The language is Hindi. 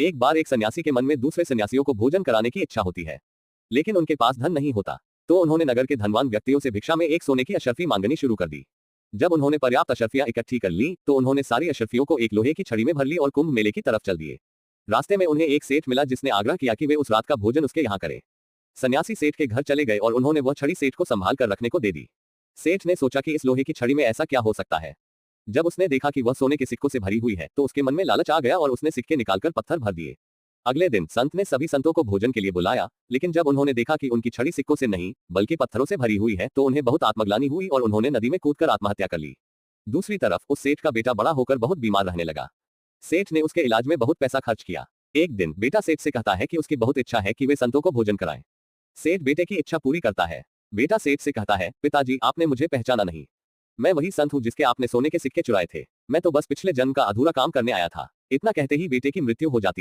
एक बार एक सन्यासी के मन में दूसरे सन्यासियों को भोजन कराने की इच्छा होती है, लेकिन उनके पास धन नहीं होता, तो उन्होंने नगर के धनवान व्यक्तियों से भिक्षा में एक सोने की अशर्फी मांगनी शुरू कर दी। जब उन्होंने पर्याप्त अशर्फियां इकट्ठी कर ली, तो उन्होंने सारी अशर्फियों को एक लोहे की छड़ी में भर ली और कुंभ मेले की तरफ चल दिए। रास्ते में उन्हें एक सेठ मिला जिसने आग्रह किया कि वे उस रात का भोजन उसके यहाँ करें। सन्यासी सेठ के घर चले गए और उन्होंने वह छड़ी सेठ को संभाल कर रखने को दे दी। सेठ ने सोचा कि इस लोहे की छड़ी में ऐसा क्या हो सकता है। जब उसने देखा कि वह सोने के सिक्कों से भरी हुई है, तो उसके मन में लालच आ गया और उसने सिक्के निकालकर पत्थर भर दिए। अगले दिन संत ने सभी संतों को भोजन के लिए बुलाया, लेकिन जब उन्होंने देखा कि उनकी छड़ी सिक्कों से नहीं बल्कि पत्थरों से भरी हुई है, तो उन्हें बहुत आत्मग्लानि हुई और उन्होंने नदी में कूदकर आत्महत्या कर ली। दूसरी तरफ उस सेठ का बेटा बड़ा होकर बहुत बीमार रहने लगा। सेठ ने उसके इलाज में बहुत पैसा खर्च किया। एक दिन बेटा सेठ से कहता है कि उसकी बहुत इच्छा है कि वे संतों को भोजन कराएं। सेठ बेटे की इच्छा पूरी करता है। बेटा सेठ से कहता है, पिताजी आपने मुझे पहचाना नहीं, मैं वही संत हूँ जिसके आपने सोने के सिक्के चुराए थे। मैं तो बस पिछले जन्म का अधूरा काम करने आया था। इतना कहते ही बेटे की मृत्यु हो जाती है।